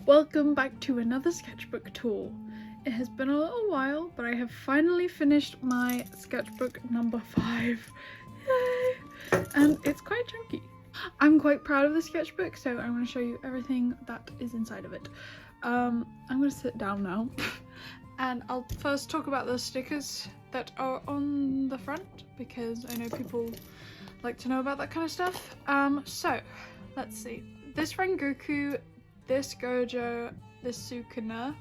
Welcome back to another sketchbook tour. It has been a little while, but I have finally finished my sketchbook number 5. Yay! And it's quite chunky. I'm quite proud of the sketchbook, so I'm going to show you everything that is inside of it. I'm going to sit down now and I'll first talk about the stickers that are on the front, because I know people like to know about that kind of stuff. So let's see. This Rengoku, this Gojo, this Sukuna,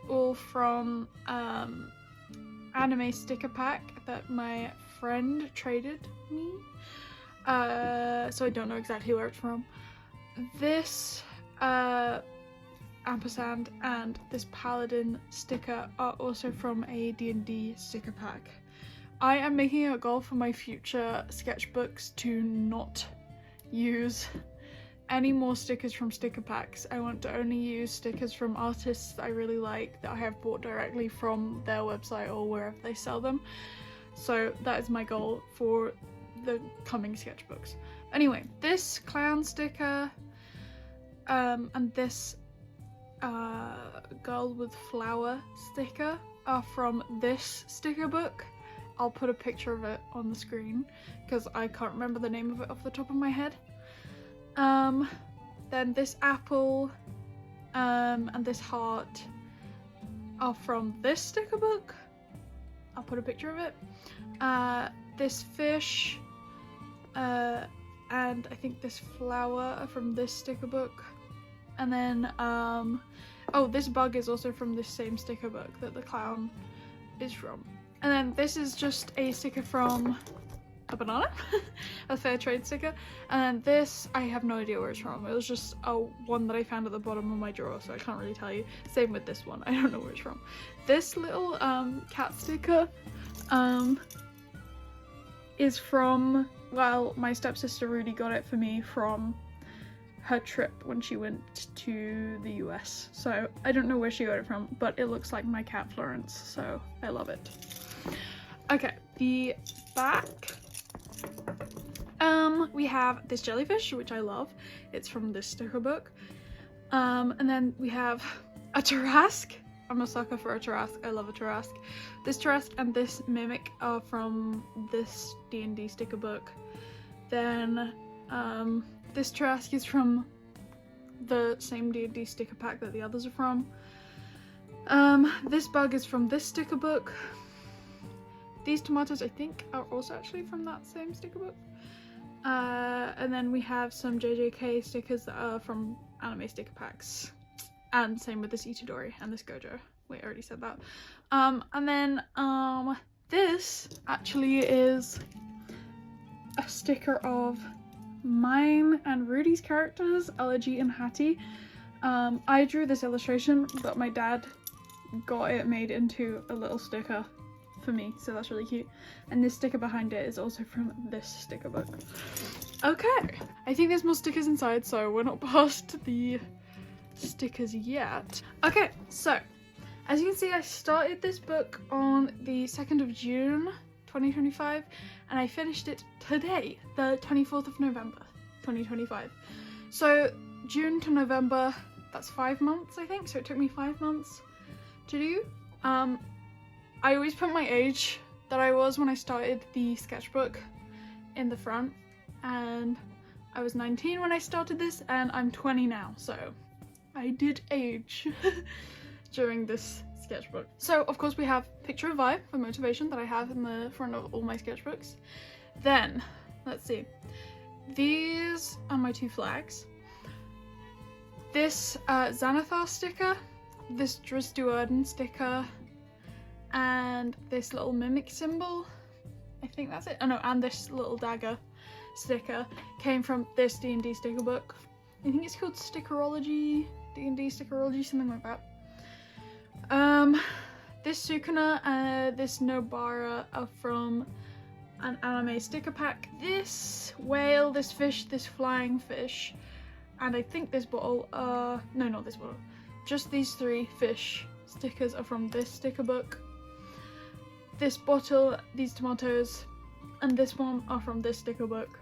all from anime sticker pack that my friend traded me. So I don't know exactly where it's from. This ampersand and this paladin sticker are also from a D&D sticker pack. I am making a goal for my future sketchbooks to not use any more stickers from sticker packs. I want to only use stickers from artists I really like that I have bought directly from their website or wherever they sell them. So that is my goal for the coming sketchbooks. Anyway, this clown sticker and this girl with flower sticker are from this sticker book. I'll put a picture of it on the screen because I can't remember the name of it off the top of my head. Then this apple and this heart are from this sticker book. I'll put a picture of it. This fish and I think this flower are from this sticker book. And then oh, this bug is also from this same sticker book that the clown is from. And then this is just a sticker from a banana, a fair trade sticker. And then this, I have no idea where it's from. It was just one that I found at the bottom of my drawer, so I can't really tell you. Same with this one, I don't know where it's from. This little cat sticker is from, well, my stepsister Rudy got it for me from her trip when she went to the US. So I don't know where she got it from, but it looks like my cat Florence, so I love it. Okay, the back. We have this jellyfish, which I love. It's from this sticker book. And then we have a Tarrasque. I'm a sucker for a Tarrasque. I love a Tarrasque. This Tarrasque and this Mimic are from this D&D sticker book. Then this Tarrasque is from the same D&D sticker pack that the others are from. This bug is from this sticker book. These tomatoes, I think, are also actually from that same sticker book. And then we have some JJK stickers that are from anime sticker packs. And same with this Itadori and this Gojo. Wait, I already said that. And then this actually is a sticker of mine and Rudy's characters, Elegy and Hattie. I drew this illustration, but my dad got it made into a little sticker for me, so that's really cute. And this sticker behind it is also from this sticker book. Okay, I think there's more stickers inside, so we're not past the stickers yet. Okay, so as you can see, I started this book on the 2nd of June 2025 and I finished it today, the 24th of November 2025. So June to November, that's 5 months I think, so it took me 5 months to do. I always put my age that I was when I started the sketchbook in the front, and I was 19 when I started this and I'm 20 now, so I did age during this sketchbook. So of course we have picture of vibe for motivation that I have in the front of all my sketchbooks. Then let's see, these are my 2 flags. This Xanathar sticker, this Drizzt Do'Urden sticker, and this little mimic symbol, I think that's it. Oh no, and this little dagger sticker came from this D&D sticker book. I think it's called Stickerology, D&D Stickerology, something like that. This Sukuna, this Nobara are from an anime sticker pack. This whale, this fish, this flying fish, and I think this bottle, no, not this bottle, just these 3 fish stickers are from this sticker book. This bottle, these tomatoes, and this one are from this sticker book.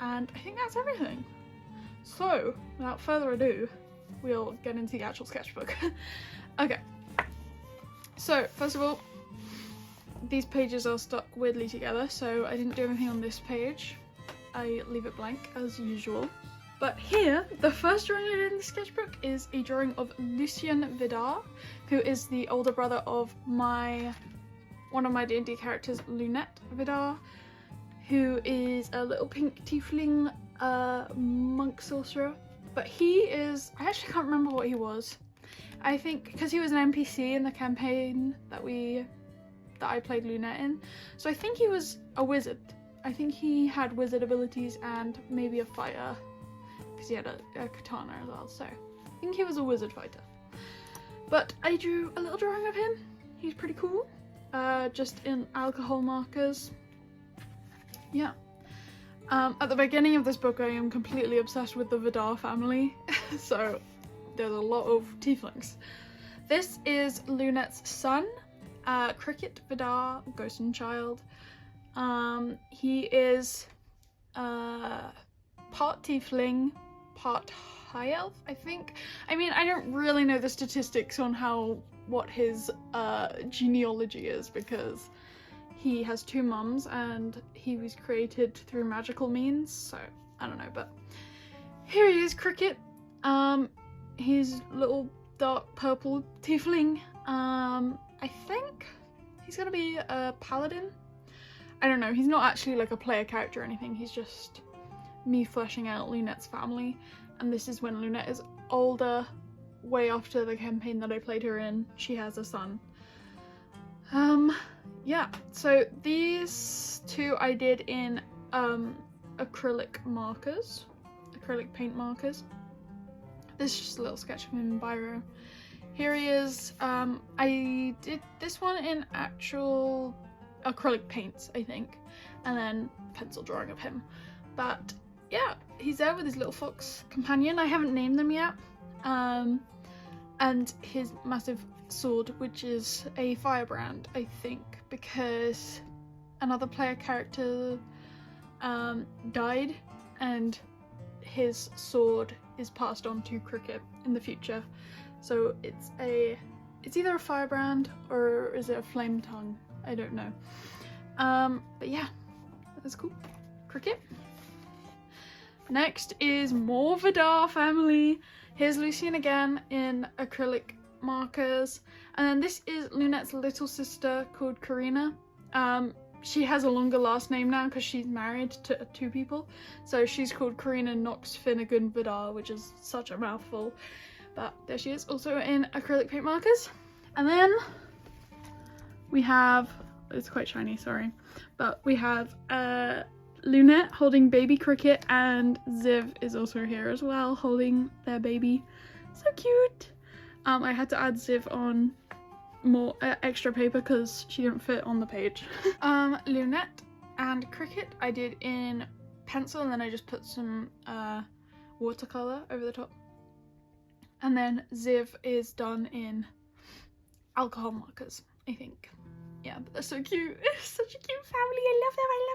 And I think that's everything. So, without further ado, we'll get into the actual sketchbook. Okay, so first of all, these pages are stuck weirdly together, so I didn't do anything on this page. I leave it blank as usual. But here, the first drawing I did in the sketchbook is a drawing of Lucien Vidar, who is the older brother of one of my D&D characters, Lunette Vidar, who is a little pink tiefling monk sorcerer. But he is, I actually can't remember what he was. I think because he was an NPC in the campaign that I played Lunette in, so I think he was a wizard. I think he had wizard abilities and maybe a fighter, because he had a katana as well, so I think he was a wizard fighter. But I drew a little drawing of him. He's pretty cool, just in alcohol markers. Yeah. At the beginning of this book I am completely obsessed with the Vidar family, so there's a lot of tieflings. This is Lunette's son, Cricket Vidar, Ghost and Child. He is part tiefling, part high elf, I think. I mean, I don't really know the statistics on what his genealogy is, because he has two mums and he was created through magical means, so I don't know. But here he is, Cricket. He's little dark purple tiefling. I think he's gonna be a paladin. I don't know, he's not actually like a player character or anything, he's just me fleshing out Lunette's family. And this is when Lunette is older, way after the campaign that I played her in. She has a son. Yeah, so these two I did in acrylic paint markers. This is just a little sketch of him in biro. Here he is. I did this one in actual acrylic paints, I think, and then pencil drawing of him. But yeah, he's there with his little fox companion. I haven't named them yet. And his massive sword, which is a firebrand, I think, because another player character died and his sword is passed on to Cricket in the future. So it's either a firebrand or is it a flame tongue? I don't know. But yeah, that's cool. Cricket. Next is more Vidar family. Here's Lucien again in acrylic markers. And then this is Lunette's little sister called Karina. She has a longer last name now because she's married to two people. So she's called Karina Knox Finnegan Vidar, which is such a mouthful. But there she is, also in acrylic paint markers. And then we have, it's quite shiny, sorry, but we have Lunette holding baby Cricket, and Ziv is also here as well holding their baby. So cute. I had to add Ziv on more extra paper because she didn't fit on the page. Lunette and Cricket I did in pencil, and then I just put some watercolor over the top. And then Ziv is done in alcohol markers, I think. Yeah, but they're so cute. Such a cute family. I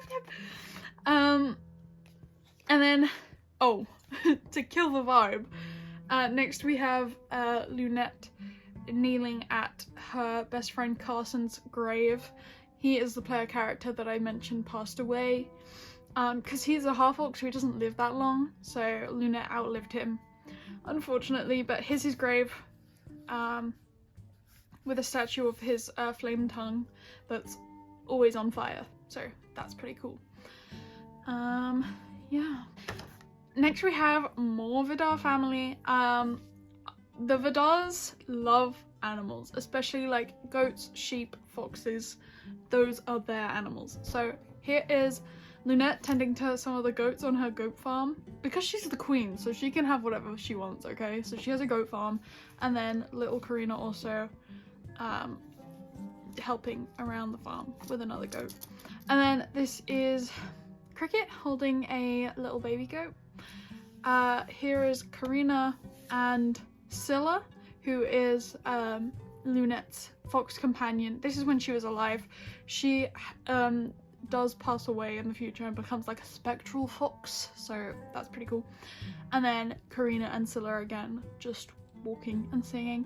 love them. And then, oh, to kill the vibe, next we have Lunette kneeling at her best friend Carson's grave. He is the player character that I mentioned passed away. Because he's a half-orc, so he doesn't live that long. So Lunette outlived him, unfortunately. But here's his grave, with a statue of his flame tongue that's always on fire. So that's pretty cool. Yeah. Next we have more Vidar family. The Vidars love animals, especially like goats, sheep, foxes. Those are their animals. So here is Lunette tending to some of the goats on her goat farm, because she's the queen, so she can have whatever she wants, okay? So she has a goat farm, and then little Karina also helping around the farm with another goat. And then this is Cricket holding a little baby goat. Here is Karina and Scylla, who is Lunette's fox companion. This is when she was alive. She does pass away in the future and becomes like a spectral fox, so that's pretty cool. And then Karina and Scylla again, just walking and singing.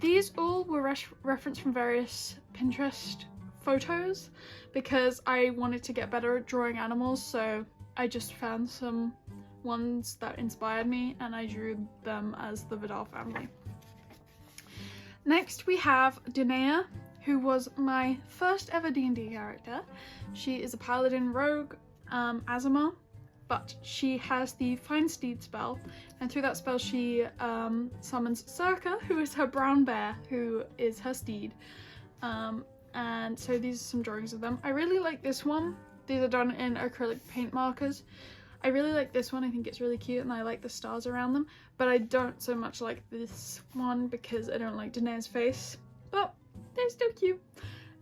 These all were referenced from various Pinterest photos because I wanted to get better at drawing animals, so I just found some ones that inspired me and I drew them as the Vidal family. Next we have Danae, who was my first ever D&D character. She is a paladin rogue, Azamar, but she has the Find Steed spell, and through that spell she summons Circa, who is her brown bear, who is her steed. And so these are some drawings of them. I really like this one. These are done in acrylic paint markers. I really like this one. I think it's really cute and I like the stars around them, but I don't so much like this one because I don't like Danae's face, but they're still cute.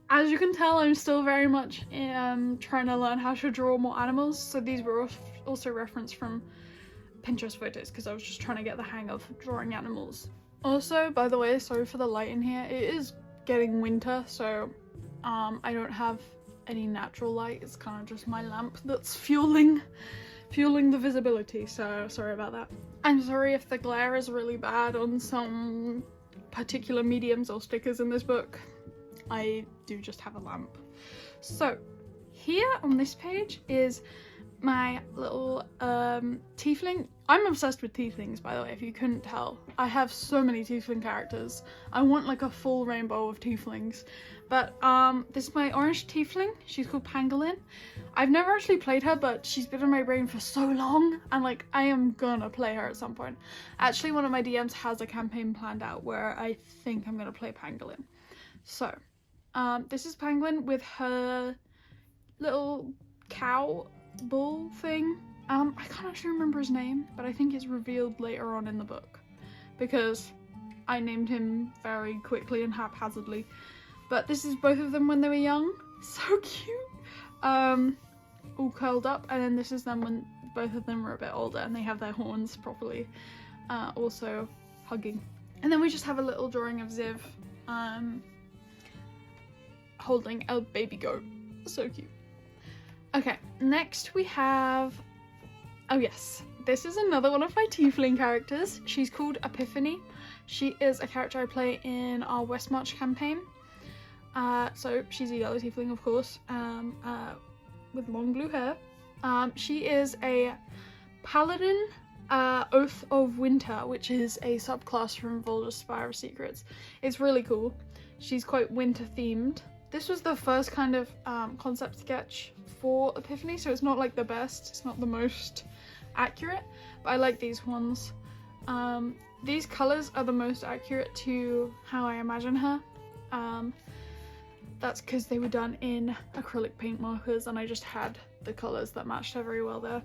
As you can tell, I'm still very much trying to learn how to draw more animals, so these were also referenced from Pinterest photos because I was just trying to get the hang of drawing animals. Also, by the way, sorry for the light in here, it is getting winter, so I don't have any natural light. It's kind of just my lamp that's fueling the visibility, so sorry about that. I'm sorry if the glare is really bad on some particular mediums or stickers in this book. I do just have a lamp. So here on this page is my little tiefling. I'm obsessed with tieflings, by the way, if you couldn't tell. I have so many tiefling characters. I want like a full rainbow of tieflings. But this is my orange tiefling. She's called Pangolin. I've never actually played her, but she's been in my brain for so long, and like I am gonna play her at some point. Actually, one of my DMs has a campaign planned out where I think I'm gonna play Pangolin. So this is Pangolin with her little cow bull thing. I can't actually remember his name, but I think it's revealed later on in the book because I named him very quickly and haphazardly. But this is both of them when they were young. So cute. All curled up, and then this is them when both of them were a bit older and they have their horns properly also hugging. And then we just have a little drawing of Ziv holding a baby goat. So cute. Okay, next we have, oh yes, this is another one of my tiefling characters. She's called Epiphany. She is a character I play in our Westmarch campaign. So she's a yellow tiefling, of course, with long blue hair. She is a paladin, Oath of Winter, which is a subclass from Volder's Spire of Secrets. It's really cool. She's quite winter themed. This was the first kind of concept sketch for Epiphany, so it's not like the best, it's not the most accurate, but I like these ones. These colours are the most accurate to how I imagine her. That's because they were done in acrylic paint markers and I just had the colours that matched her very well there.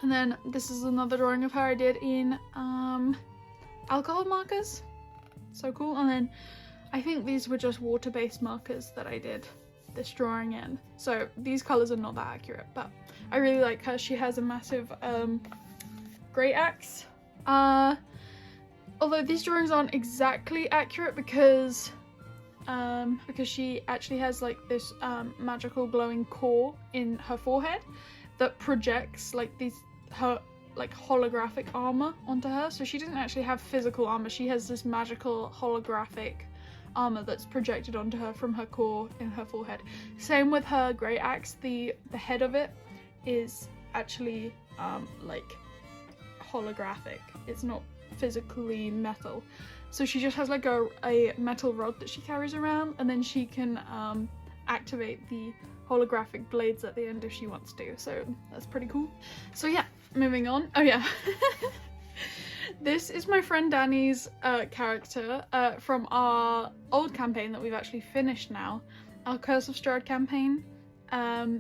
And then this is another drawing of her I did in alcohol markers. So cool. And then I think these were just water-based markers that I did this drawing in. So these colours are not that accurate, but I really like her. She has a massive great axe. Although these drawings aren't exactly accurate because she actually has like this magical glowing core in her forehead that projects like her like holographic armor onto her. So she doesn't actually have physical armor, she has this magical holographic armor that's projected onto her from her core in her forehead. Same with her great axe, the head of it is actually like holographic, it's not physically metal. So she just has like a metal rod that she carries around, and then she can activate the holographic blades at the end if she wants to. So that's pretty cool. So yeah, moving on. Oh yeah. This is my friend Danny's character from our old campaign that we've actually finished now, our Curse of Strahd campaign.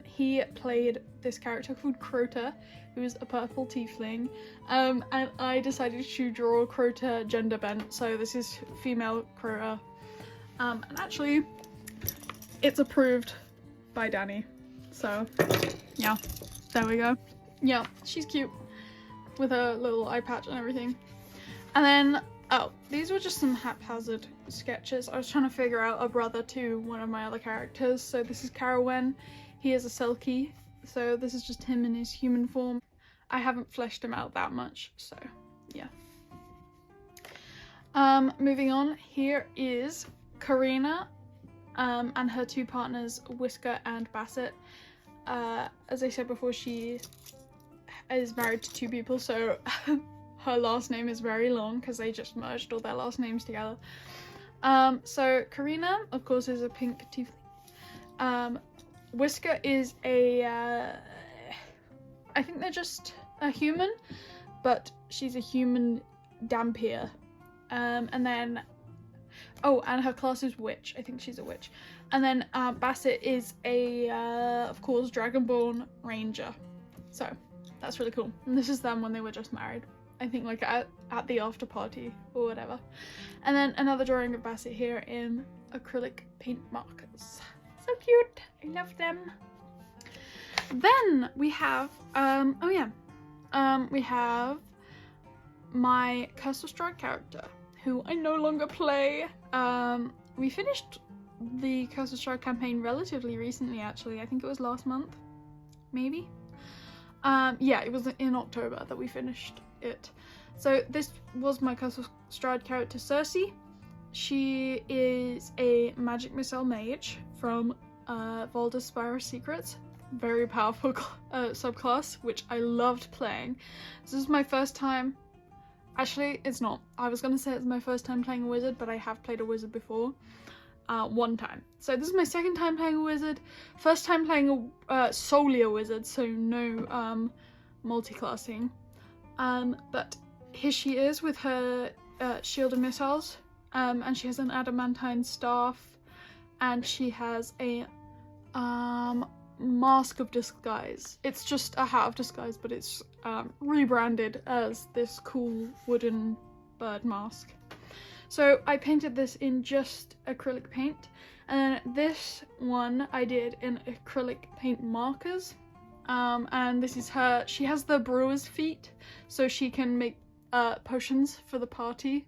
He played this character called Crota, who's a purple tiefling, and I decided to draw Crota gender bent, so this is female Crota, and actually it's approved by Danny, so yeah, there we go. Yeah, she's cute with her little eye patch and everything. And then, oh, these were just some haphazard sketches. I was trying to figure out a brother to one of my other characters. So this is Carawen. He is a Selkie, so this is just him in his human form. I haven't fleshed him out that much, so yeah. Moving on, here is Karina and her two partners, Whisker and Bassett. As I said before, she is married to two people, so her last name is very long because they just merged all their last names together. So Karina, of course, is a pink tiefling. Whisker is a, I think they're just a human, but she's a human dampier. And then, oh, and her class is witch. I think she's a witch. And then Bassett is a, of course, Dragonborn ranger. So that's really cool. And this is them when they were just married. I think like at the after party or whatever. And then another drawing of Bassett here in acrylic paint markers. So cute. I love them. Then we have, we have my Curse of Strahd character, who I no longer play. We finished the Curse of Strahd campaign relatively recently, actually. I think it was last month, maybe. Yeah, it was in October that we finished it. So this was my Curse of Strahd character, Cersei. She is a magic missile mage from Volda's Spyro Secrets. Very powerful subclass, which I loved playing. This is my first time. Actually, it's not. I was gonna say it's my first time playing a wizard, but I have played a wizard before. One time. So this is my second time playing a wizard. First time playing solely a wizard, so no multi-classing. But here she is with her shield and missiles. And she has an adamantine staff, and she has a mask of disguise. It's just a hat of disguise, but it's rebranded as this cool wooden bird mask. So I painted this in just acrylic paint, and then this one I did in acrylic paint markers. And this is her. She has the brewer's feet, so she can make potions for the party.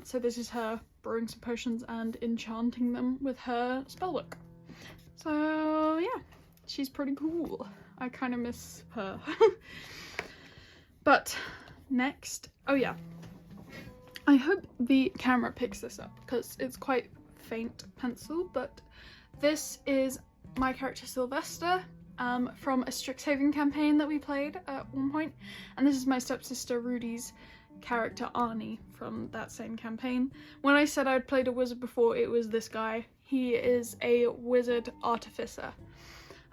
So this is her brewing some potions and enchanting them with her spellbook. So yeah, she's pretty cool. I kind of miss her. But next, oh yeah, I hope the camera picks this up because it's quite faint pencil, but this is my character Sylvester from a Strixhaven campaign that we played at one point, and this is my stepsister Rudy's character Arnie from that same campaign. When I said I'd played a wizard before, it was this guy. He is a wizard artificer,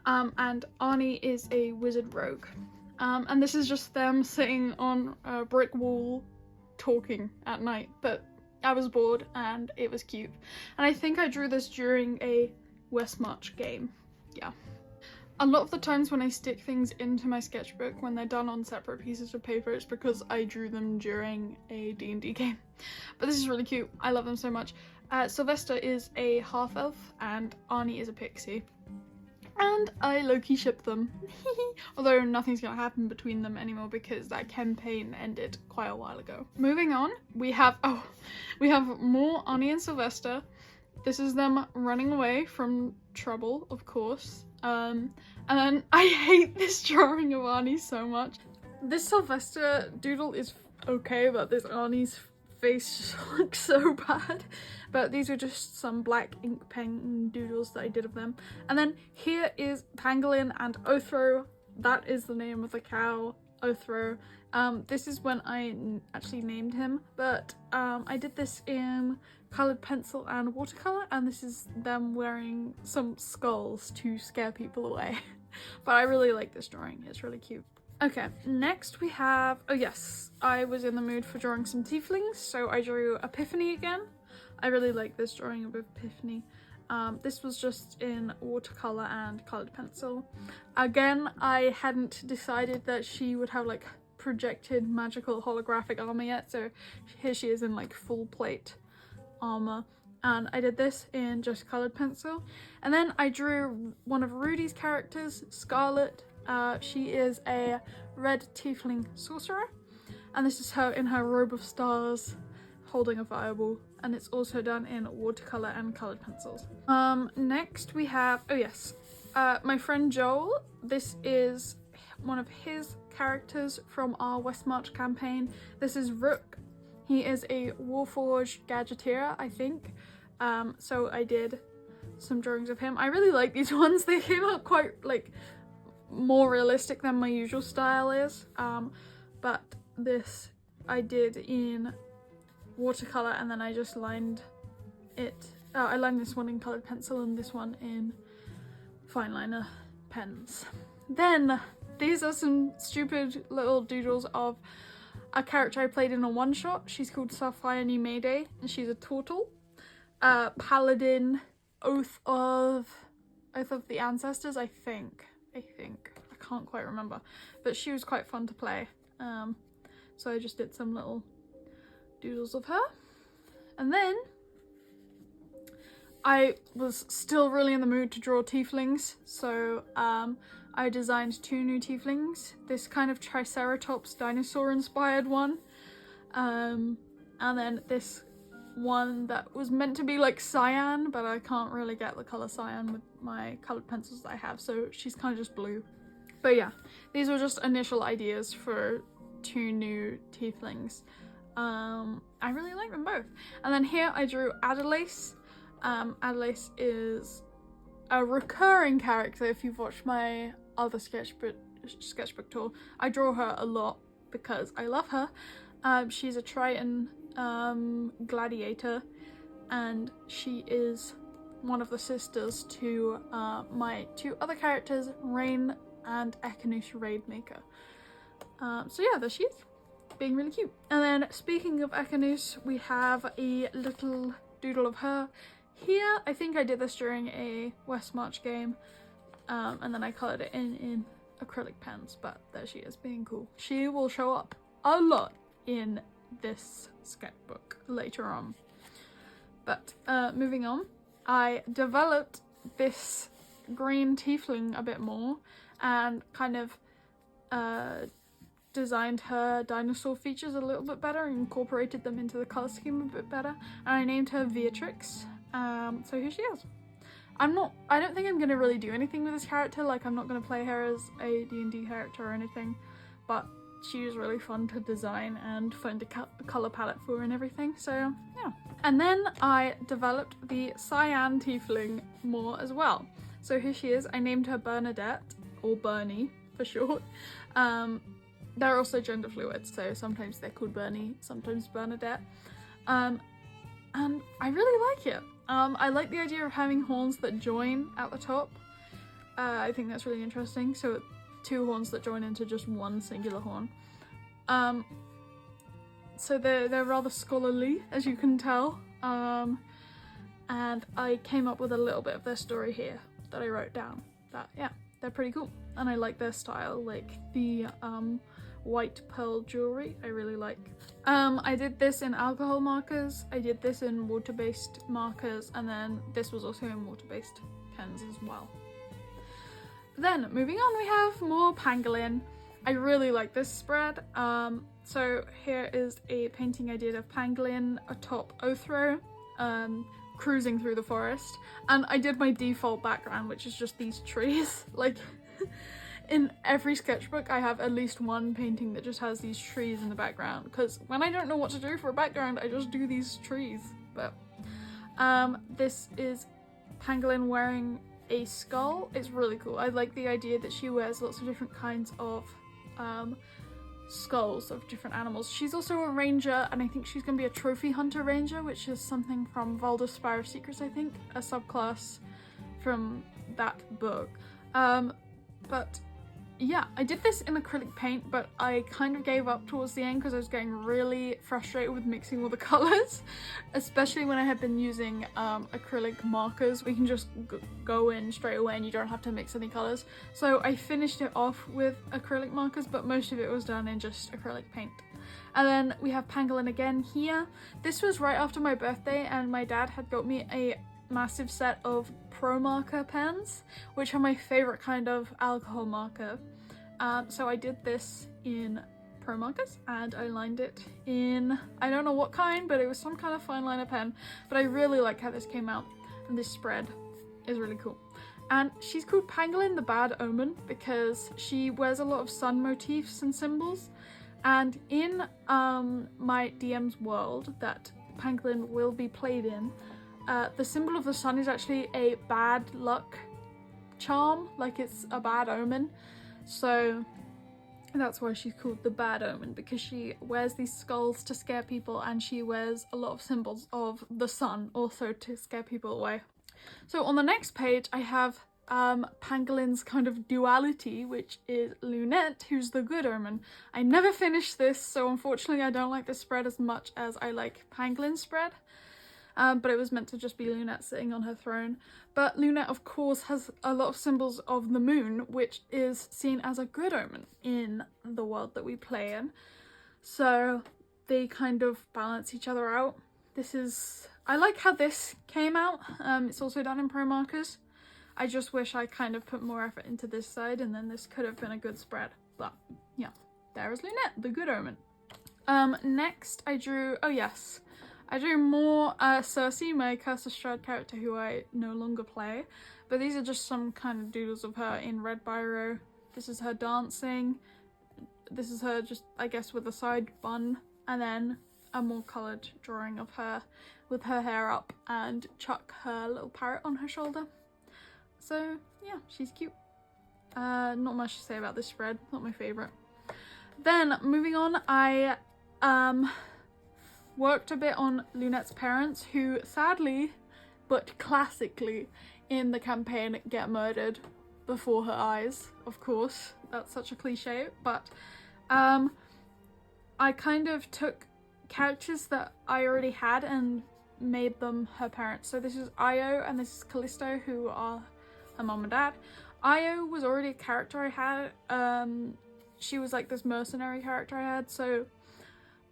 and Arnie is a wizard rogue. And this is just them sitting on a brick wall talking at night, but I was bored and it was cute. And I think I drew this during a Westmarch game. Yeah. A lot of the times when I stick things into my sketchbook when they're done on separate pieces of paper, it's because I drew them during a D&D game. But this is really cute. I love them so much. Sylvester is a half-elf and Arnie is a pixie. And I low-key ship them. Although nothing's gonna happen between them anymore because that campaign ended quite a while ago. Moving on, we have more Arnie and Sylvester. This is them running away from trouble, of course. And then I hate this drawing of Arnie so much. This Sylvester doodle is okay, but this Arnie's face just looks so bad. But these are just some black ink pen doodles that I did of them. And then here is Pangolin and Othro. That is the name of the cow, Othro. This is when I actually named him, but I did this in coloured pencil and watercolour, and this is them wearing some skulls to scare people away. But I really like this drawing, it's really cute. Okay, next we have, oh yes, I was in the mood for drawing some tieflings, so I drew Epiphany again. I really like this drawing of Epiphany. This was just in watercolour and coloured pencil. Again, I hadn't decided that she would have like projected magical holographic armour yet, so here she is in like full plate armour. And I did this in just coloured pencil. And then I drew one of Rudy's characters, Scarlet. She is a red tiefling sorcerer. And this is her in her robe of stars holding a fireball. And it's also done in watercolour and coloured pencils. Next we have, oh yes, my friend Joel. This is one of his characters from our Westmarch campaign. This is Rook. He is a Warforged Gadgeteer, I think. So I did some drawings of him. I really like these ones. They came out quite like more realistic than my usual style is. But this I did in watercolor, and then I just lined it. I lined this one in colored pencil and this one in fine liner pens. Then these are some stupid little doodles of a character I played in a one-shot. She's called Sapphire New Mayday, and she's a turtle. Paladin, Oath of the Ancestors, I think. I can't quite remember. But she was quite fun to play. So I just did some little doodles of her. And then I was still really in the mood to draw tieflings, so I designed 2 new tieflings. This kind of Triceratops dinosaur inspired one, and then this one that was meant to be like cyan, but I can't really get the colour cyan with my coloured pencils that I have, so she's kind of just blue. But yeah, these were just initial ideas for 2 new tieflings. I really like them both. And then here I drew Adelace. Adelace is a recurring character if you've watched my other sketchbook tour. I draw her a lot because I love her. She's a Triton gladiator, and she is one of the sisters to my 2 other characters, Rain and Ekanus Raidmaker. So yeah, there she is, being really cute. And then speaking of Ekanus, we have a little doodle of her here. I think I did this during a West March game, and then I coloured it in acrylic pens, but there she is, being cool. She will show up a lot in this sketchbook later on. But moving on, I developed this green tiefling a bit more and kind of designed her dinosaur features a little bit better and incorporated them into the colour scheme a bit better, and I named her Beatrix. So here she is. I don't think I'm gonna really do anything with this character, like I'm not gonna play her as a D&D character or anything, but she was really fun to design and find a colour palette for and everything, so yeah. And then I developed the cyan tiefling more as well. So here she is. I named her Bernadette, or Bernie for short. They're also gender fluid, so sometimes they're called Bernie, sometimes Bernadette. And I really like it. I like the idea of having horns that join at the top. I think that's really interesting. So 2 horns that join into just one singular horn. So they're rather scholarly, as you can tell. And I came up with a little bit of their story here that I wrote down. That, yeah, they're pretty cool. And I like their style, like the white pearl jewelry, I really like. I did this in alcohol markers, I did this in water-based markers, and then this was also in water-based pens as well. Then moving on, we have more pangolin. I really like this spread. So here is a painting I did of pangolin atop Othro, cruising through the forest, and I did my default background, which is just these trees. Like in every sketchbook I have at least one painting that just has these trees in the background, because when I don't know what to do for a background I just do these trees. But this is pangolin wearing a skull. It's really cool. I like the idea that she wears lots of different kinds of skulls of different animals. She's also a ranger, and I think she's gonna be a trophy hunter ranger, which is something from Valda's Spire of Secrets, I think, a subclass from that book. But yeah, I did this in acrylic paint, but I kind of gave up towards the end because I was getting really frustrated with mixing all the colours, especially when I had been using acrylic markers. We can just go in straight away and you don't have to mix any colours. So I finished it off with acrylic markers, but most of it was done in just acrylic paint. And then we have pangolin again here. This was right after my birthday, and my dad had got me a massive set of pro marker pens, which are my favorite kind of alcohol marker. So I did this in pro markers and I lined it in, I don't know what kind, but it was some kind of fine liner pen, but I really like how this came out, and this spread is really cool. And she's called Pangolin the Bad Omen because she wears a lot of sun motifs and symbols, And in my DM's world that Pangolin will be played in, the symbol of the sun is actually a bad luck charm, like it's a bad omen. So that's why she's called the Bad Omen, because she wears these skulls to scare people, and she wears a lot of symbols of the sun also to scare people away. So on the next page I have Pangolin's kind of duality, which is Lunette, who's the good omen. I never finished this, so unfortunately I don't like this spread as much as I like Pangolin's spread. But it was meant to just be Lunette sitting on her throne. But Lunette, of course, has a lot of symbols of the moon, which is seen as a good omen in the world that we play in. So they kind of balance each other out. I like how this came out. It's also done in Pro Markers. I just wish I kind of put more effort into this side, and then this could have been a good spread. But yeah, there is Lunette, the good omen. Next I drew, oh yes, I drew more Cersei, my Curse of Strahd character who I no longer play, but these are just some kind of doodles of her in red biro. This is her dancing, this is her just, I guess, with a side bun, and then a more coloured drawing of her with her hair up and Chuck, her little parrot, on her shoulder. So yeah, she's cute. Not much to say about this spread, not my favourite. Then moving on, I worked a bit on Lunette's parents, who sadly but classically in the campaign get murdered before her eyes. Of course, that's such a cliche, but I kind of took characters that I already had and made them her parents. So this is Io and this is Callisto, who are her mom and dad. Io was already a character I had. She was like this mercenary character I had, so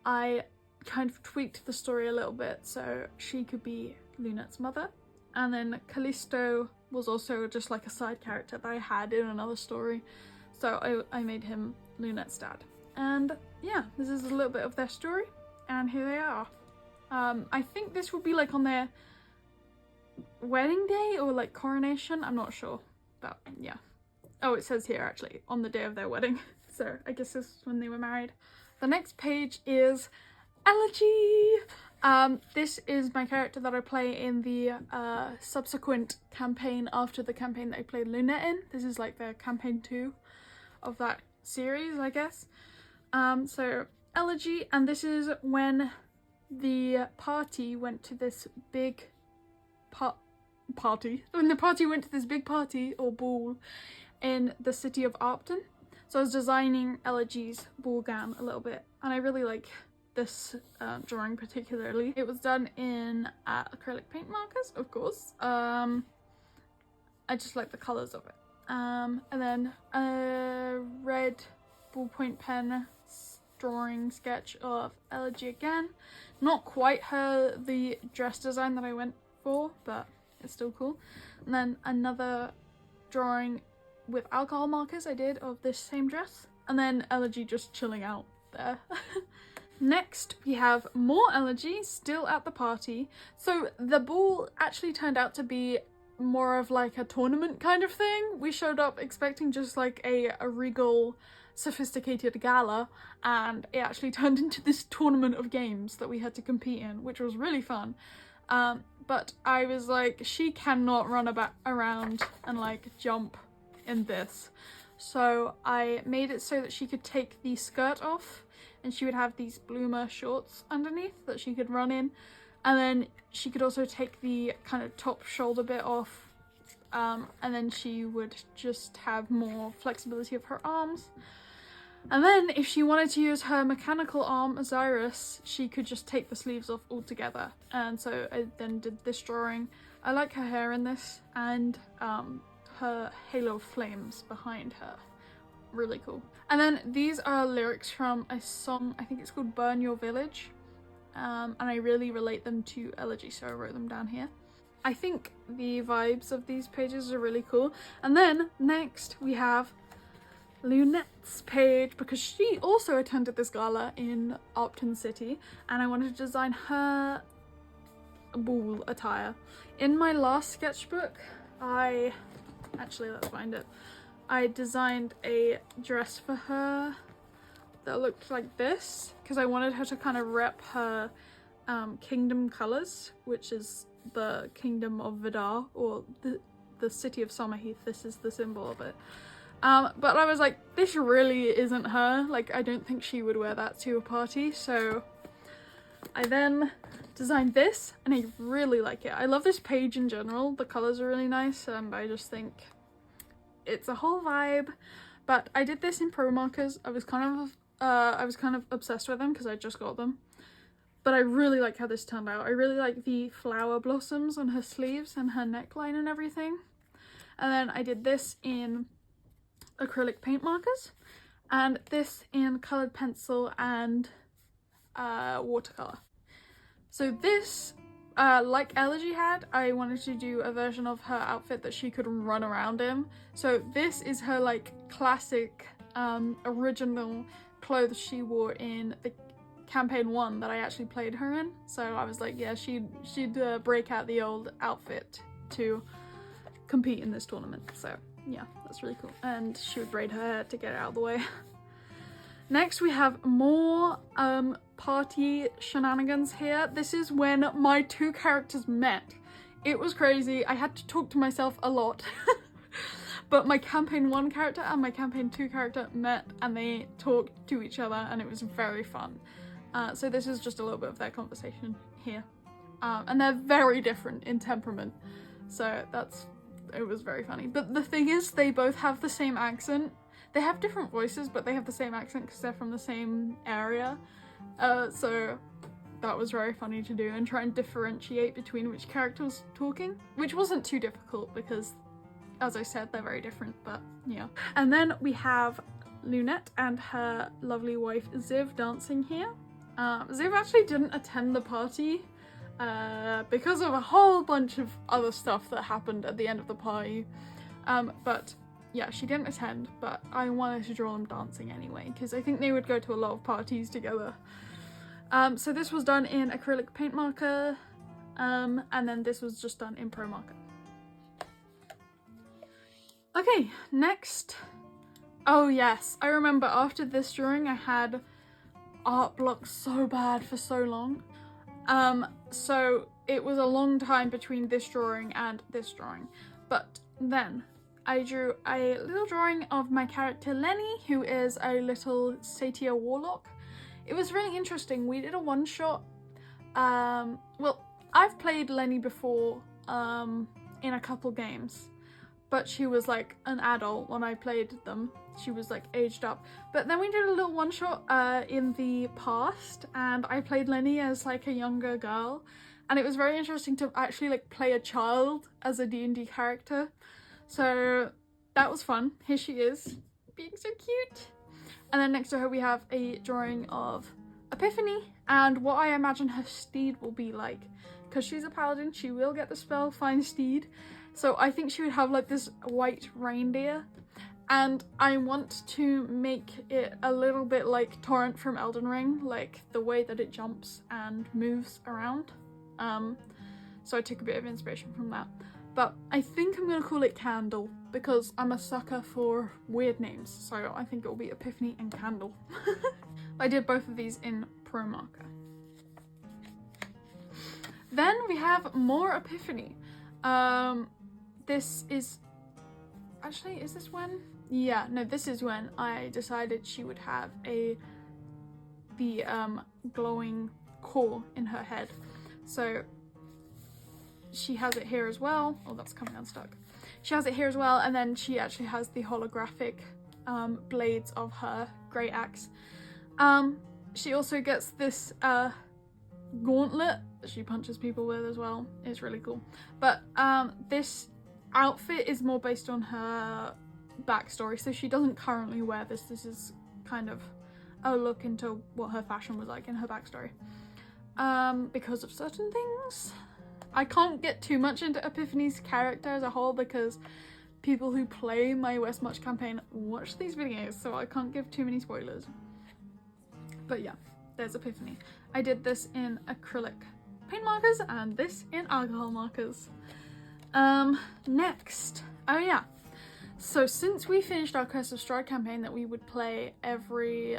I kind of tweaked the story a little bit so she could be Lunette's mother. And then Callisto was also just like a side character that I had in another story, so I made him Lunette's dad. And yeah, this is a little bit of their story, and here they are. I think this would be like on their wedding day or like coronation, I'm not sure, but yeah. Oh, it says here actually on the day of their wedding, so I guess this is when they were married. The next page is Elegy. This is my character that I play in the subsequent campaign after the campaign that I played Lunette in. This is like the campaign 2 of that series, I guess. So Elegy, and this is when the party went to this big party. When the party went to this big party or ball in the city of Upton. So I was designing Elegy's ball gown a little bit, and I really like this drawing particularly. It was done in acrylic paint markers, of course. I just like the colours of it. And then a red ballpoint pen drawing sketch of Elegy again. Not quite the dress design that I went for, but it's still cool. And then another drawing with alcohol markers I did of this same dress. And then Elegy just chilling out there. Next, we have more Elegy still at the party. So the ball actually turned out to be more of like a tournament kind of thing. We showed up expecting just like a regal, sophisticated gala, and it actually turned into this tournament of games that we had to compete in, which was really fun. But I was like, she cannot run around and like jump in this. So I made it so that she could take the skirt off, and she would have these bloomer shorts underneath that she could run in, and then she could also take the kind of top shoulder bit off, and then she would just have more flexibility of her arms. And then if she wanted to use her mechanical arm Osiris, she could just take the sleeves off altogether. And so I then did this drawing. I like her hair in this, and her halo of flames behind her. Really cool. And then these are lyrics from a song, I think it's called Burn Your Village, and I really relate them to Elegy, so I wrote them down here. I think the vibes of these pages are really cool. And then next we have Lunette's page, because she also attended this gala in Upton City, and I wanted to design her ball attire. In my last sketchbook, let's find it. I designed a dress for her that looked like this, because I wanted her to kind of rep her kingdom colors, which is the kingdom of Vidar, or the city of Summerheath. This is the symbol of it. But I was like, this really isn't her. Like, I don't think she would wear that to a party. So I then designed this, and I really like it. I love this page in general. The colors are really nice, and I just think it's a whole vibe. But I did this in pro markers. I was kind of obsessed with them because I just got them. But I really like how this turned out. I really like the flower blossoms on her sleeves and her neckline and everything. And then I did this in acrylic paint markers, and this in colored pencil and watercolor. So this, like Elegy had, I wanted to do a version of her outfit that she could run around in. So this is her like classic original clothes she wore in the campaign 1 that I actually played her in. So I was like, yeah, she'd break out the old outfit to compete in this tournament. So yeah, that's really cool. And she would braid her hair to get it out of the way. Next we have more party shenanigans here. This is when my two characters met. It was crazy. I had to talk to myself a lot. But my campaign 1 character and my campaign 2 character met, and they talked to each other, and it was very fun. So this is just a little bit of their conversation here. And they're very different in temperament. So it was very funny. But the thing is, they both have the same accent. They have different voices, but they have the same accent because they're from the same area. So that was very funny to do, and try and differentiate between which character was talking, which wasn't too difficult because, as I said, they're very different, but yeah. And then we have Lunette and her lovely wife Ziv dancing here. Ziv actually didn't attend the party because of a whole bunch of other stuff that happened at the end of the party. But yeah, she didn't attend, but I wanted to draw them dancing anyway, because I think they would go to a lot of parties together. So this was done in acrylic paint marker, and then this was just done in pro marker. Okay, next. Oh yes, I remember after this drawing I had art block so bad for so long. So it was a long time between this drawing and this drawing. But then I drew a little drawing of my character Lenny, who is a little satyr warlock. It was really interesting. We did a one-shot. Well, I've played Lenny before in a couple games, but she was like an adult when I played them. She was like aged up. But then we did a little one-shot in the past, and I played Lenny as like a younger girl, and it was very interesting to actually like play a child as a D&D character. So that was fun. Here she is, being so cute. And then next to her we have a drawing of Epiphany, and what I imagine her steed will be like. Because she's a paladin, she will get the spell Find Steed. So I think she would have like this white reindeer. And I want to make it a little bit like Torrent from Elden Ring, like the way that it jumps and moves around. So I took a bit of inspiration from that. But I think I'm gonna call it Candle, because I'm a sucker for weird names. So I think it will be Epiphany and Candle. I did both of these in pro marker. Then we have more Epiphany. This is, actually, is this when? Yeah, no, this is when I decided she would have the glowing core in her head. So she has it here as well. Oh, that's coming unstuck. She has it here as well, and then she actually has the holographic blades of her great axe. She also gets this gauntlet that she punches people with as well. It's really cool. But this outfit is more based on her backstory, so she doesn't currently wear this. This is kind of a look into what her fashion was like in her backstory. Because of certain things. I can't get too much into Epiphany's character as a whole because people who play my West March campaign watch these videos, so I can't give too many spoilers. But yeah, there's Epiphany. I did this in acrylic paint markers and this in alcohol markers. Next. Oh yeah. So since we finished our Curse of Strahd campaign that we would play every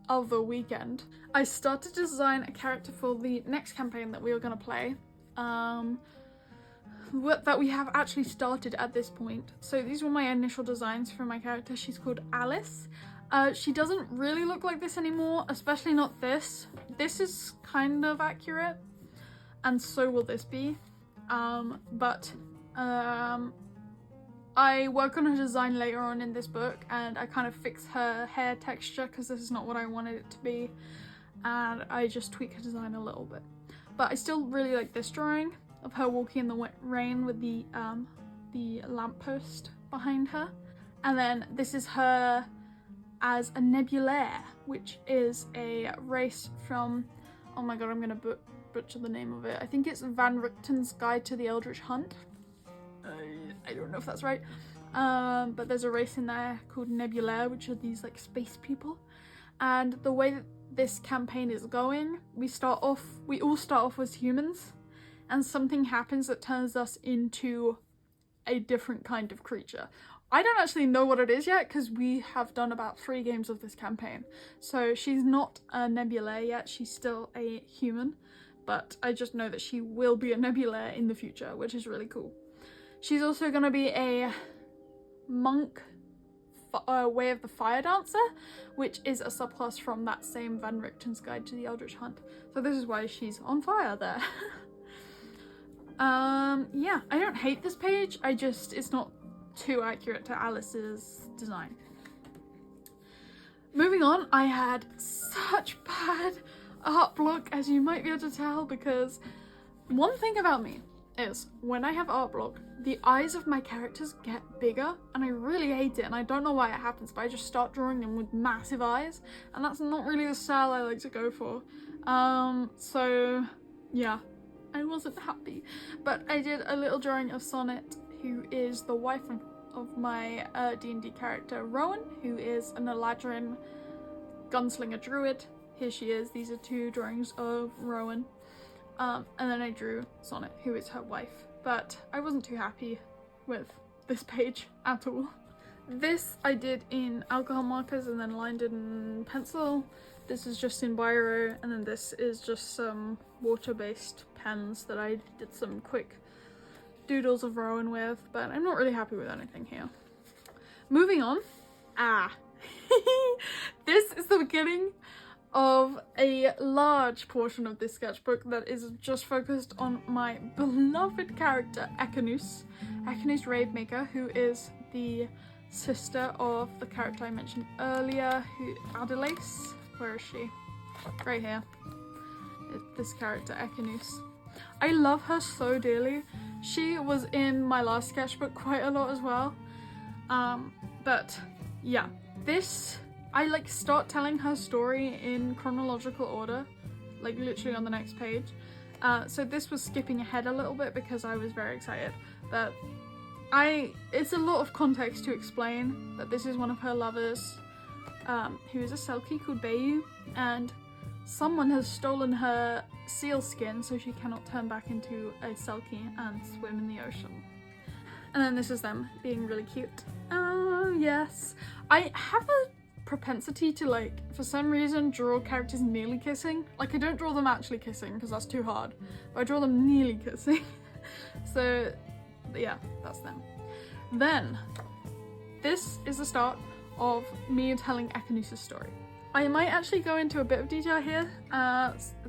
other weekend, I started to design a character for the next campaign that we are going to play. That we have actually started at this point. So these were my initial designs for my character. She's called Alice. She doesn't really look like this anymore, especially not this. This is kind of accurate, and so will this be. I work on her design later on in this book, and I kind of fix her hair texture because this is not what I wanted it to be, and I just tweak her design a little bit. But I still really like this drawing of her walking in the rain with the lamppost behind her. And then this is her as a nebulaire, which is a race from, oh my god, I'm gonna butcher the name of it. I think it's Van Richten's Guide to the Eldritch Hunt. I don't know if that's right. But there's a race in there called Nebulaire, which are these like space people. And the way that this campaign is going, we all start off as humans, and something happens that turns us into a different kind of creature. I don't actually know what it is yet because we have done about 3 games of this campaign. So she's not a Nebulaire yet, she's still a human, but I just know that she will be a Nebulaire in the future, which is really cool. She's also going to be a monk, Way of the Fire Dancer, which is a subclass from that same Van Richten's Guide to the Eldritch Hunt. So this is why she's on fire there. Yeah, I don't hate this page, it's not too accurate to Alice's design. Moving on, I had such bad art block, as you might be able to tell, because one thing about me is when I have art block, the eyes of my characters get bigger, and I really hate it, and I don't know why it happens, but I just start drawing them with massive eyes, and that's not really the style I like to go for. So yeah, I wasn't happy, but I did a little drawing of Sonnet, who is the wife of my D&D character Rowan, who is an Eladrin gunslinger druid. Here she is. These are 2 drawings of Rowan. And then I drew Sonnet, who is her wife, but I wasn't too happy with this page at all. This I did in alcohol markers and then lined it in pencil. This is just in biro, and then this is just some water-based pens that I did some quick doodles of Rowan with, but I'm not really happy with anything here. Moving on. This is the beginning of a large portion of this sketchbook that is just focused on my beloved character Ekanus Ravemaker, who is the sister of the character I mentioned earlier, Adelace. Where is she? Right here. This character Ekanus. I love her so dearly. She was in my last sketchbook quite a lot as well. But yeah, I like start telling her story in chronological order, like literally on the next page. So this was skipping ahead a little bit because I was very excited, but it's a lot of context to explain that this is one of her lovers, who is a Selkie called Bayu, and someone has stolen her seal skin so she cannot turn back into a Selkie and swim in the ocean. And then this is them being really cute. Oh yes. I have a propensity to, like, for some reason draw characters nearly kissing. Like, I don't draw them actually kissing because that's too hard, but I draw them nearly kissing. So yeah, that's them. Then this is the start of me telling Ekanus' story. I might actually go into a bit of detail here,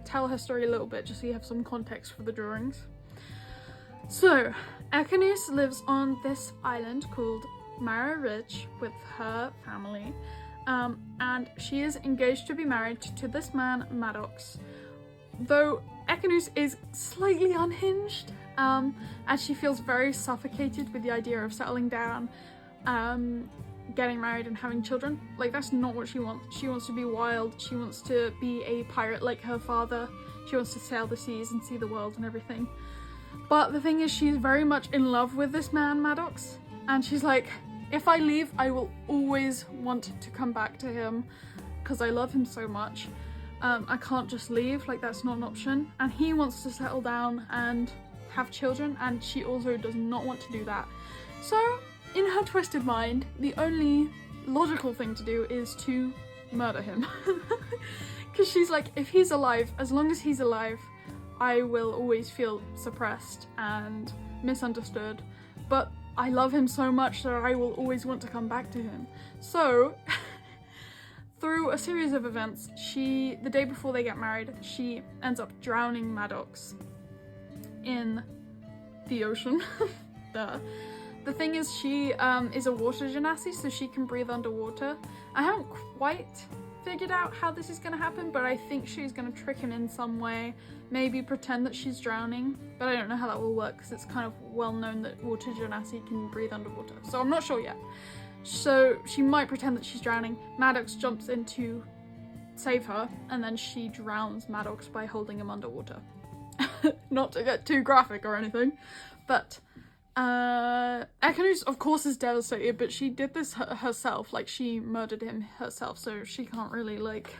tell her story a little bit just so you have some context for the drawings. So Ekanus lives on this island called Mara Ridge with her family, and she is engaged to be married to this man Maddox, though Ekanus is slightly unhinged, as she feels very suffocated with the idea of settling down, getting married and having children. Like, that's not what she wants. She wants to be wild, she wants to be a pirate like her father, she wants to sail the seas and see the world and everything. But the thing is, she's very much in love with this man Maddox, and she's like, if I leave, I will always want to come back to him because I love him so much. I can't just leave, like, that's not an option. And he wants to settle down and have children, and she also does not want to do that. So in her twisted mind, the only logical thing to do is to murder him. Because she's like, if he's alive, as long as he's alive, I will always feel suppressed and misunderstood, but I love him so much that I will always want to come back to him. So through a series of events, the day before they get married, she ends up drowning Maddox in the ocean. The thing is, she is a water genasi, so she can breathe underwater. I haven't quite figured out how this is going to happen, but I think she's going to trick him in some way, maybe pretend that she's drowning, but I don't know how that will work because it's kind of well known that water genasi can breathe underwater, so I'm not sure yet. So she might pretend that she's drowning, Maddox jumps in to save her, and then she drowns Maddox by holding him underwater. Not to get too graphic or anything, but Ekenus of course is devastated, but she did this herself, like she murdered him herself, so she can't really, like,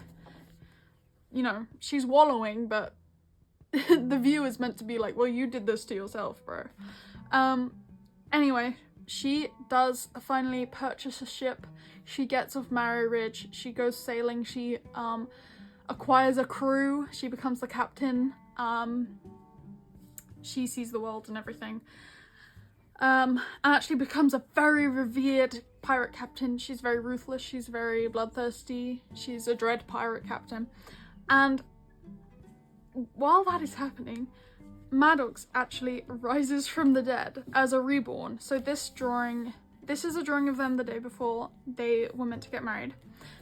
you know, she's wallowing, but the view is meant to be like, well, you did this to yourself, bro. Anyway, she does finally purchase a ship, she gets off Mary Ridge, she goes sailing, she acquires a crew, she becomes the captain, she sees the world and everything. And actually becomes a very revered pirate captain. She's very ruthless, she's very bloodthirsty, she's a dread pirate captain. And while that is happening, Maddox actually rises from the dead as a reborn. So this is a drawing of them the day before they were meant to get married.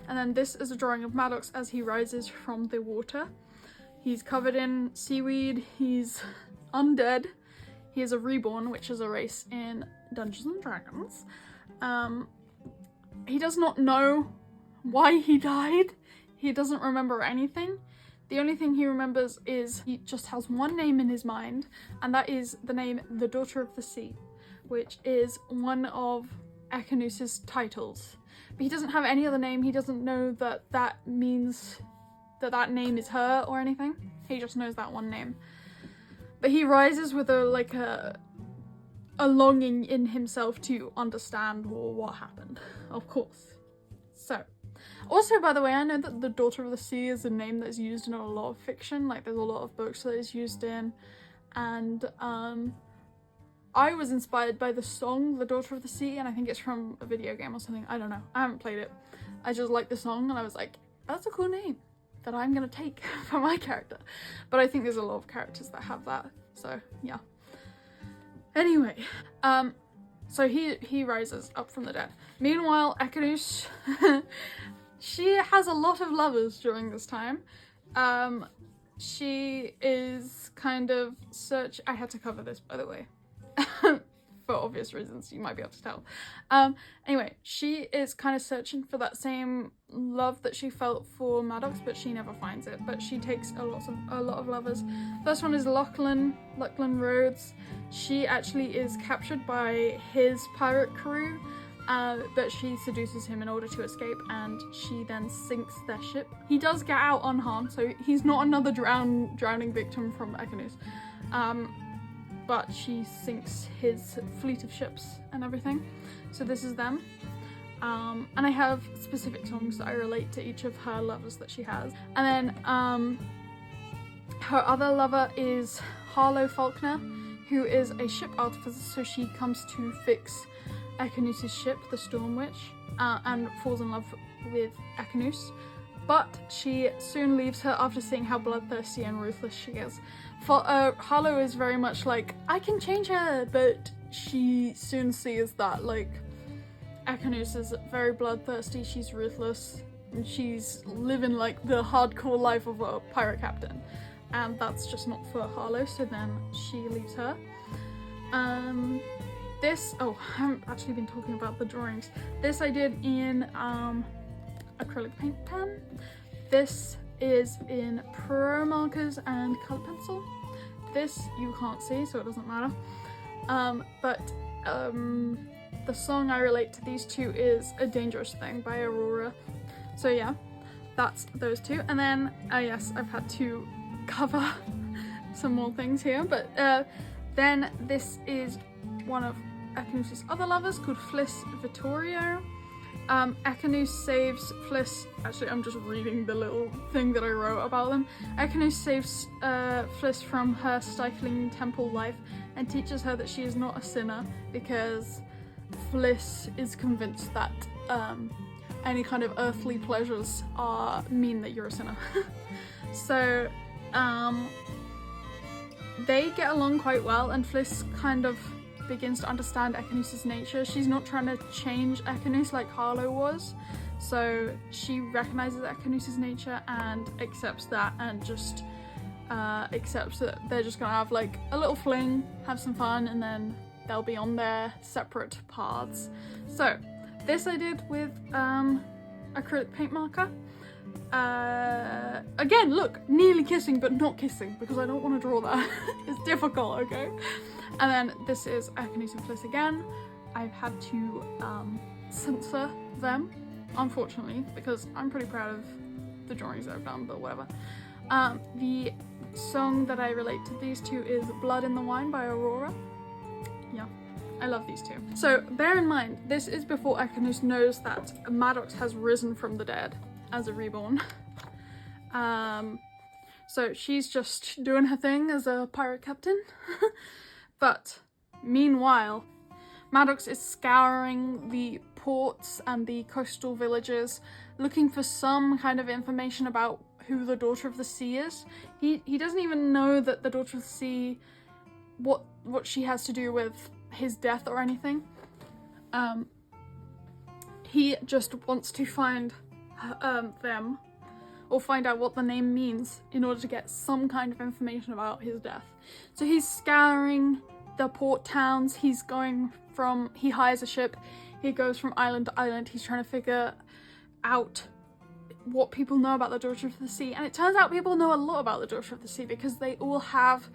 And then this is a drawing of Maddox as he rises from the water. He's covered in seaweed, he's undead. He is a reborn, which is a race in Dungeons and Dragons. He does not know why he died. He doesn't remember anything. The only thing he remembers is he just has one name in his mind, and that is the name The Daughter of the Sea, which is one of Ekenus's titles. But he doesn't have any other name. He doesn't know that that means that name is her or anything. He just knows that one name. But he rises with a longing in himself to understand what happened, of course. So, also, by the way, I know that The Daughter of the Sea is a name that is used in a lot of fiction, like there's a lot of books that it's used in, and I was inspired by the song The Daughter of the Sea, and I think it's from a video game or something, I don't know, I haven't played it. I just liked the song and I was like, that's a cool name that I'm gonna take for my character. But I think there's a lot of characters that have that, so yeah. Anyway, so he rises up from the dead. Meanwhile, Ekenus, she has a lot of lovers during this time. She is kind of I had to cover this, by the way. For obvious reasons, you might be able to tell. Anyway, she is kind of searching for that same love that she felt for Maddox, but she never finds it. But she takes a lot of lovers. First one is Lachlan Rhodes. She actually is captured by his pirate crew, but she seduces him in order to escape, and she then sinks their ship. He does get out unharmed, so he's not another drowning victim from Ekenus. But she sinks his fleet of ships and everything. So this is them. And I have specific songs that I relate to each of her lovers that she has. And then her other lover is Harlow Faulkner, who is a ship artificer, so she comes to fix Ekenus's ship, the Storm Witch, and falls in love with Ekenus. But she soon leaves her after seeing how bloodthirsty and ruthless she is. Harlow is very much like, I can change her, but she soon sees that, like, Ekenus is very bloodthirsty, she's ruthless, and she's living, like, the hardcore life of a pirate captain. And that's just not for Harlow, so then she leaves her. I haven't actually been talking about the drawings. This I did in, acrylic paint pen. This is in pro markers and colour pencil. This you can't see, so it doesn't matter. The song I relate to these two is A Dangerous Thing by Aurora. So yeah, that's those two. And then, yes, I've had to cover some more things here, but then this is one of Ekenus's other lovers called Fliss Vittorio. Ekanus saves Fliss. Actually, I'm just reading the little thing that I wrote about them. Ekanus saves Fliss from her stifling temple life and teaches her that she is not a sinner, because Fliss is convinced that any kind of earthly pleasures mean that you're a sinner. So they get along quite well, and Fliss kind of begins to understand Ekanus's nature. She's not trying to change Ekanus like Harlow was, so she recognizes Ekanus's nature and accepts that, and just accepts that they're just gonna have like a little fling, have some fun, and then they'll be on their separate paths. So this I did with acrylic paint marker. Again, look, nearly kissing but not kissing, because I don't want to draw that. It's difficult, okay? And then this is Ekanus and Fliss again. I've had to censor them, unfortunately, because I'm pretty proud of the drawings that I've done, but whatever. The song that I relate to these two is Blood in the Wine by Aurora. Yeah, I love these two. So bear in mind, this is before Ekanus knows that Maddox has risen from the dead as a reborn. So she's just doing her thing as a pirate captain. But meanwhile, Maddox is scouring the ports and the coastal villages, looking for some kind of information about who the Daughter of the Sea is. He doesn't even know that the Daughter of the Sea, what she has to do with his death or anything. He just wants to find them, or find out what the name means in order to get some kind of information about his death. So he's scouring the port towns. He hires a ship, he goes from island to island. He's trying to figure out what people know about the Daughter of the Sea, and it turns out people know a lot about the Daughter of the Sea, because they all have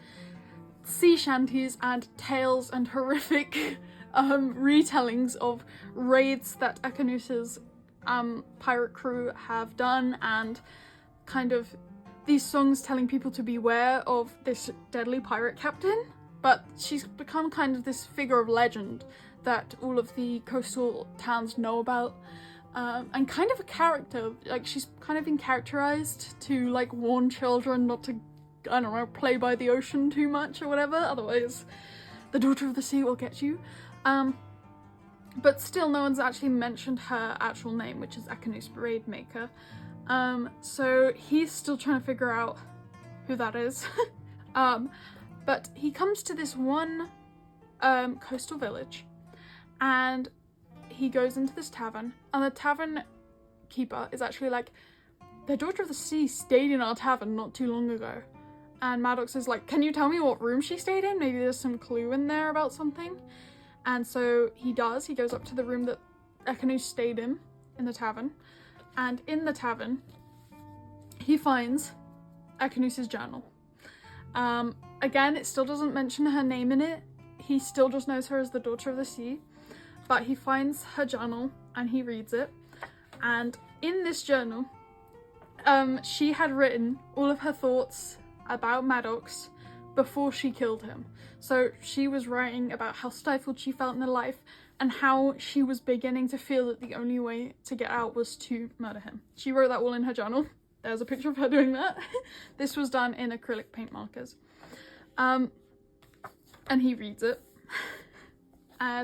sea shanties and tales and horrific retellings of raids that Ekanus's pirate crew have done, and kind of these songs telling people to beware of this deadly pirate captain. But she's become kind of this figure of legend that all of the coastal towns know about, and kind of a character. Like, she's kind of been characterized to like warn children not to, I don't know, play by the ocean too much or whatever, otherwise the Daughter of the Sea will get you. But still, no one's actually mentioned her actual name, which is Ekanus Raidmaker. So he's still trying to figure out who that is. But he comes to this one coastal village, and he goes into this tavern, and the tavern keeper is actually like, the Daughter of the Sea stayed in our tavern not too long ago. And Maddox is like, can you tell me what room she stayed in? Maybe there's some clue in there about something. And so he does. He goes up to the room that Ekanus stayed in the tavern. And in the tavern, he finds Ekanus's journal. Again, it still doesn't mention her name in it. He still just knows her as the Daughter of the Sea. But he finds her journal and he reads it. And in this journal, she had written all of her thoughts about Maddox before she killed him. So she was writing about how stifled she felt in her life, and how she was beginning to feel that the only way to get out was to murder him. She wrote that all in her journal. There's a picture of her doing that. This was done in acrylic paint markers. And he reads it.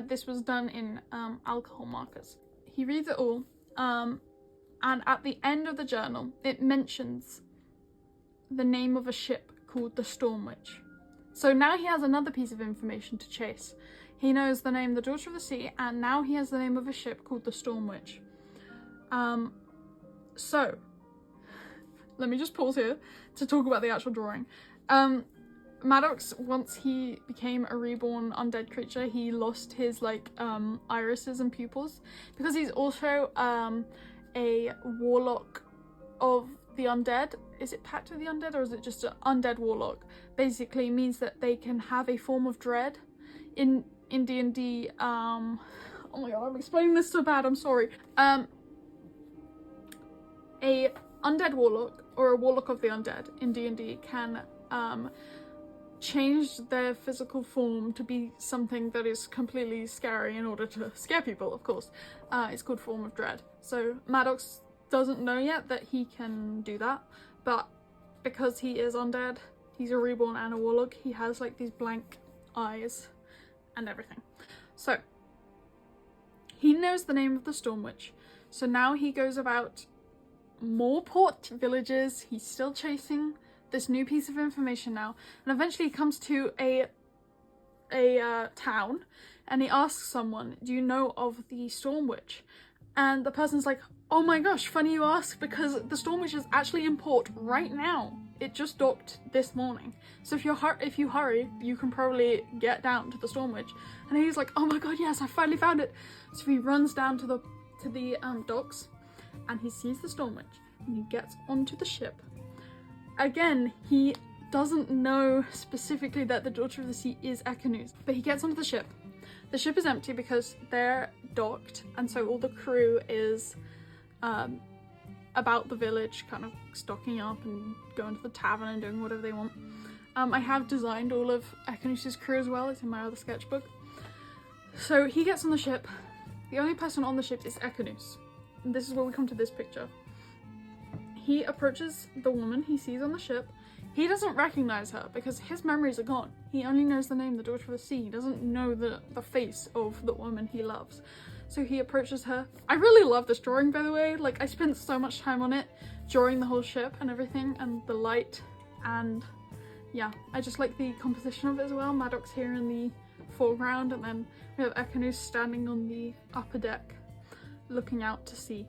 This was done in alcohol markers. He reads it all. And at the end of the journal, it mentions the name of a ship called the Storm Witch. So now he has another piece of information to chase. He knows the name, the Daughter of the Sea, and now he has the name of a ship called the Storm Witch. So, let me just pause here to talk about the actual drawing. Maddox, once he became a reborn undead creature, he lost his irises and pupils, because he's also a warlock of the undead. Is it Pact of the Undead, or is it just an undead warlock? Basically means that they can have a form of dread. In D&D, oh my god, I'm explaining this so bad, I'm sorry. A undead warlock, or a warlock of the undead in D&D, can changed their physical form to be something that is completely scary in order to scare people, of course. It's called Form of Dread. So Maddox doesn't know yet that he can do that, but because he is undead, he's a reborn and a warlock, he has like these blank eyes and everything. So he knows the name of the Storm Witch, so now he goes about more port villages. He's still chasing this new piece of information now, and eventually he comes to a town, and he asks someone, do you know of the Storm Witch? And the person's like, oh my gosh, funny you ask, because the Storm Witch is actually in port right now. It just docked this morning. So if you hurry, you can probably get down to the Storm Witch. And he's like, oh my god, yes, I finally found it. So he runs down to the docks, and he sees the Storm Witch, and he gets onto the ship. Again, he doesn't know specifically that the Daughter of the Sea is Ekanus, but he gets onto the ship. The ship is empty because they're docked, and so all the crew is about the village, kind of stocking up and going to the tavern and doing whatever they want. I have designed all of Ekanus' crew as well, it's in my other sketchbook. So he gets on the ship. The only person on the ship is Ekanus. And this is where we come to this picture. He approaches the woman he sees on the ship. He doesn't recognize her because his memories are gone. He only knows the name, the Daughter of the Sea. He doesn't know the face of the woman he loves. So he approaches her. I really love this drawing, by the way. Like, I spent so much time on it, drawing the whole ship and everything, and the light, and yeah, I just like the composition of it as well. Maddox here in the foreground, and then we have Ekanus standing on the upper deck, looking out to sea.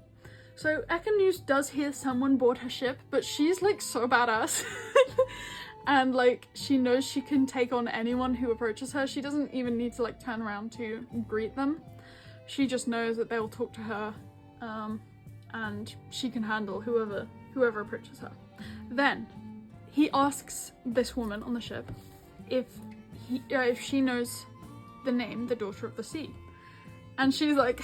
So Ekanus does hear someone board her ship, but she's like so badass. And like, she knows she can take on anyone who approaches her. She doesn't even need to like turn around to greet them. She just knows that they'll talk to her, and she can handle whoever approaches her. Then he asks this woman on the ship if she knows the name, the Daughter of the Sea. And she's like,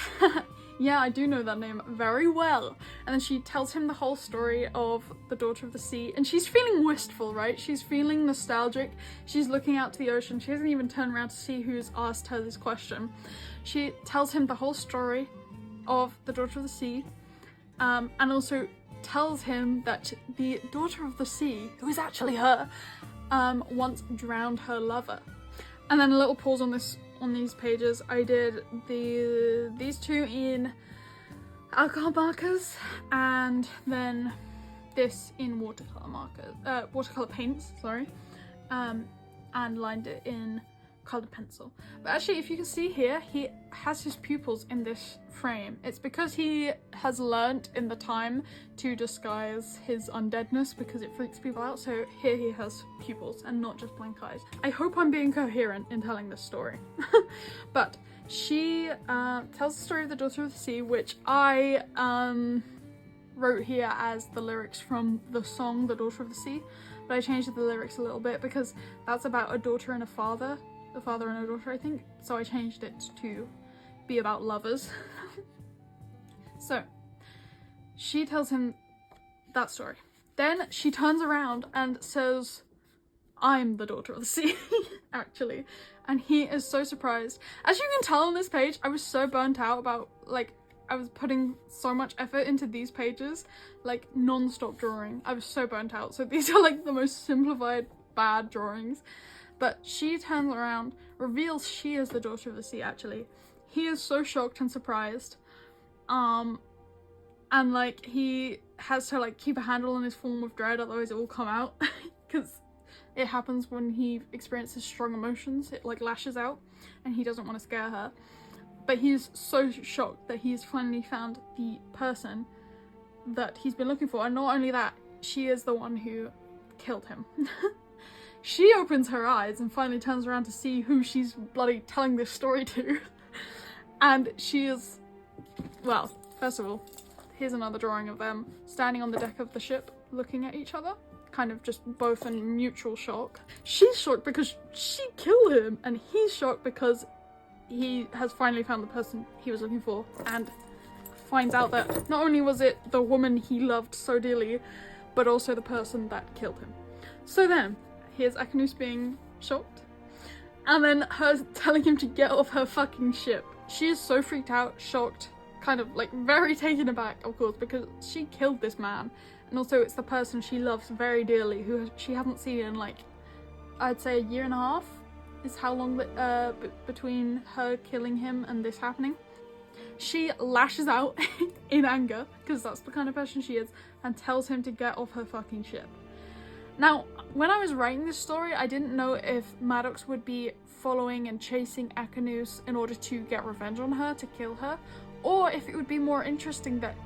yeah, I do know that name very well. And then she tells him the whole story of the Daughter of the Sea, and she's feeling wistful, right? She's feeling nostalgic. She's looking out to the ocean. She hasn't even turned around to see who's asked her this question. She tells him the whole story of the Daughter of the Sea, and also tells him that the Daughter of the Sea, who is actually her, once drowned her lover. And then a little pause on these pages. I did these two in alcohol markers, and then this in watercolor paints, sorry, and lined it in colored pencil. But actually, if you can see here, he has his pupils in this frame. It's because he has learnt in the time to disguise his undeadness because it freaks people out. So here he has pupils and not just blank eyes. I hope I'm being coherent in telling this story. But she tells the story of the Daughter of the Sea, which I wrote here as the lyrics from the song The Daughter of the Sea, but I changed the lyrics a little bit because that's about a daughter and a father and a daughter, I think, so I changed it to be about lovers. So she tells him that story. Then she turns around and says, I'm the Daughter of the Sea, actually. And he is so surprised. As you can tell on this page, I was so burnt out about, like, I was putting so much effort into these pages, like non-stop drawing. I was so burnt out. So these are like the most simplified bad drawings. But she turns around, reveals she is the Daughter of the Sea, actually. He is so shocked and surprised. And like, he has to like keep a handle on his Form of Dread, otherwise it will come out. Because it happens when he experiences strong emotions, it like lashes out, and he doesn't want to scare her. But he's so shocked that he's finally found the person that he's been looking for. And not only that, she is the one who killed him. She opens her eyes and finally turns around to see who she's bloody telling this story to. And she is, well, first of all, here's another drawing of them standing on the deck of the ship looking at each other, kind of just both in mutual shock. She's shocked because she killed him, and he's shocked because he has finally found the person he was looking for, and finds out that not only was it the woman he loved so dearly, but also the person that killed him. So then, here's Ekanus being shocked. And then her telling him to get off her fucking ship. She is so freaked out, shocked, kind of like very taken aback, of course, because she killed this man. And also it's the person she loves very dearly, who she hasn't seen in like, I'd say a year and a half is how long between her killing him and this happening. She lashes out in anger, because that's the kind of person she is, and tells him to get off her fucking ship. Now, when I was writing this story, I didn't know if Maddox would be following and chasing Akanus in order to get revenge on her, to kill her, or if it would be more interesting that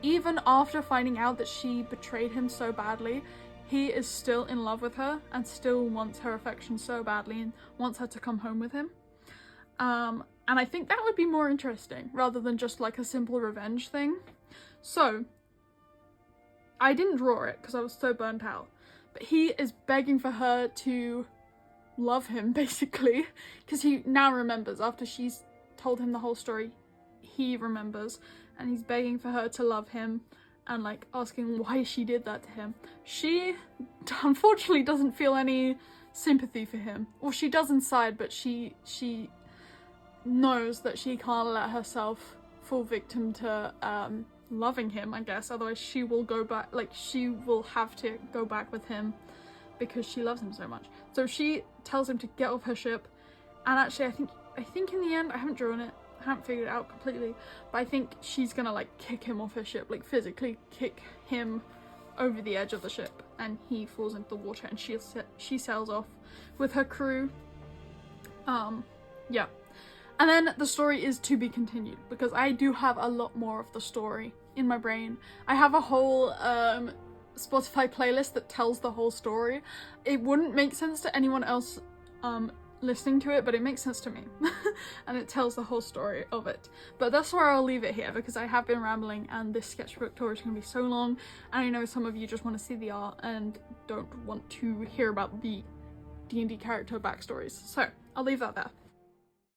even after finding out that she betrayed him so badly, he is still in love with her and still wants her affection so badly and wants her to come home with him. And I think that would be more interesting rather than just like a simple revenge thing. So I didn't draw it because I was so burnt out, but he is begging for her to love him basically, because he now remembers after she's told him the whole story. He remembers and he's begging for her to love him and like asking why she did that to him. She unfortunately doesn't feel any sympathy for him, or she does inside, but she knows that she can't let herself fall victim to loving him, I guess, otherwise she will go back, like she will have to go back with him because she loves him so much. So she tells him to get off her ship, and actually I think in the end, I haven't drawn it, I haven't figured it out completely, but I think she's gonna like kick him off her ship, like physically kick him over the edge of the ship, and he falls into the water and she sails off with her crew. Yeah. And then the story is to be continued, because I do have a lot more of the story in my brain. I have a whole Spotify playlist that tells the whole story. It wouldn't make sense to anyone else listening to it, but it makes sense to me. And it tells the whole story of it. But that's where I'll leave it here, because I have been rambling and this sketchbook tour is going to be so long, and I know some of you just want to see the art and don't want to hear about the D&D character backstories. So I'll leave that there.